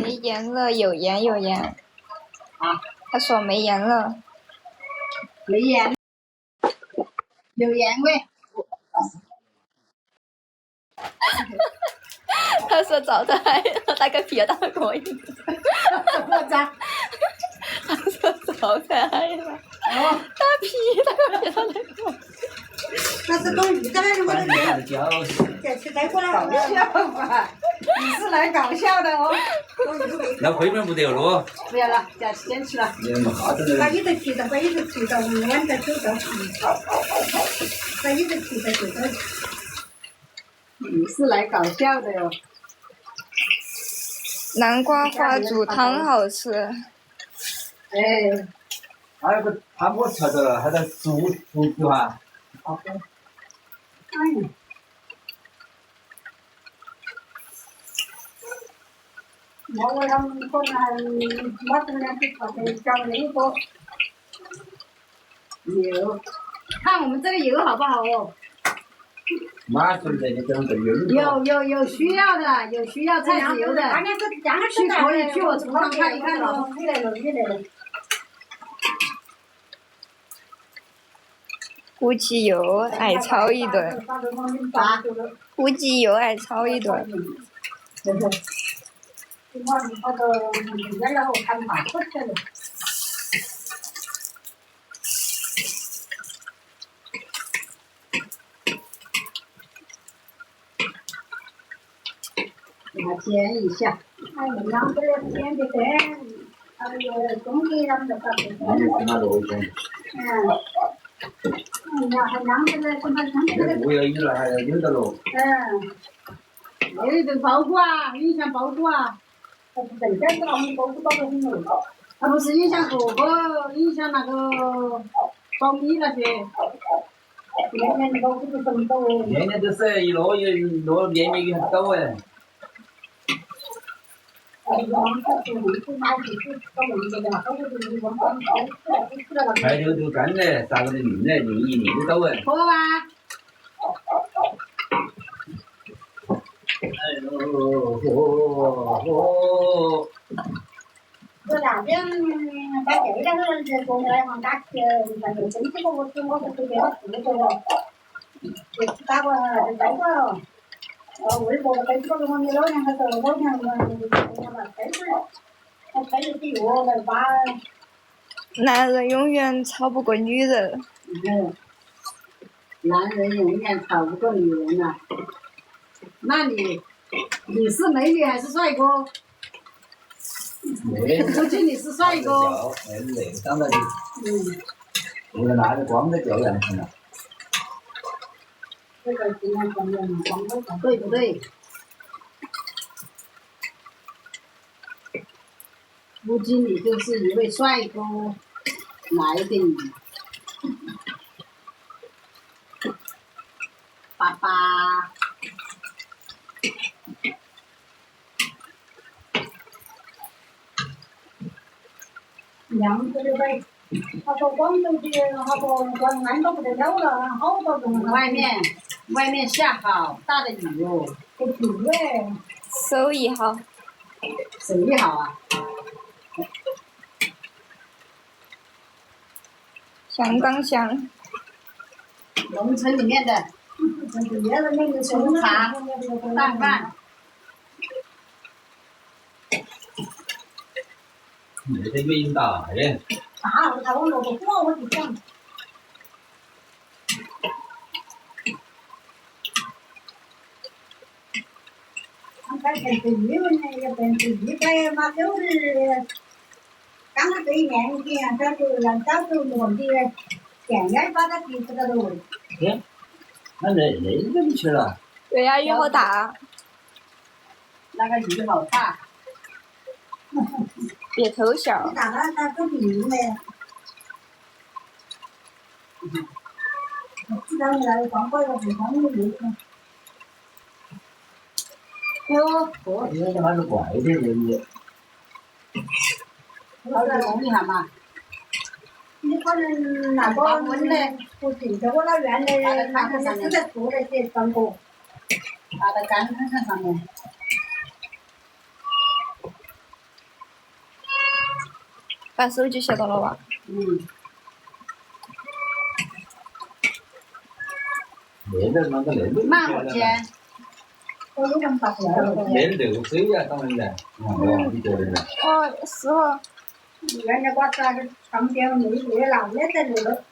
没盐了，有盐有盐。啊？他说没盐了。没盐，有盐味。他说找他来了，那个别的可以。我咋？他说找他来了。哦。他皮那个别的可以。那是弄鱼的那种的。来过来搞笑吧？你是来搞笑的哦。那回门不得了。不要了，先吃了。把一头皮的，把一头皮的，我们在手上。把一头皮的给他。你是来搞笑的哟。南瓜花煮汤好吃。哎。那个汤我吃着了，还在煮菊花。好的。哎。我他们可能我这两天炒的加了那个油，看我们这个油好不好哦？马准备的这种油。有需要的，有需要菜籽油的。去可以去我厨房看一看哦。估计又爱炒一顿。估计又爱炒一顿。给它煎一下。哎，两个人煎的很，还有中间他们的啥子？还两个人什么两个人？不要有了，还要有的喽。有一顿包谷啊，影响包谷啊。他不是这样子，我们包谷包得很了。他不是影响荷包，影响那个苞米那些。年年的包谷都很多。年年都是一箩一箩面面很多哎。柴头都干了，咋个的硬呢？硬一硬的多哎。喝吧。哎呦，这两天把这两个人过来往打起，反正身体我是随便我自己了，就打过就带过了。微博背出了我们老娘还是老娘嘛，背出来，他背着些药来把。男人永远吵不过女人。男人永远吵不过女人啊！那你是美女还是帅哥？估计你是帅哥。哎，那个长得就，那个拿着光的教养成了。这个尽量光的光的，对不对？估计你就是一位帅哥来的。爸爸。两个礼拜，他说广州的，他说安到不得了了，好多人。外面下好大的雨哦，不对哎。手艺好。手艺好啊。相当香。农村里面的红茶拌饭。那个原因大耶。大，我萝卜锅我就讲。刚才是语文的，也不是一百嘛，就是刚刚这一年纪啊，他就让早就弄的电源把它提出来了。哎，那个你去了？对呀，雨好大。那个雨好大。别偷笑。大了他都明白。我知道你来光怪了，不光有流程。我觉得那是怪的人的。好了，弄一下嘛。你可能那个温的，不是在我老院的，那个是在做那些干活，搭在干藤上面。把手机写到了哇。那个那个那个。蛮好吃。我有点发现了。那流水呀，当然了。你觉得呢？哦，是哦。人家瓜子还是旁边没热了，也在热了。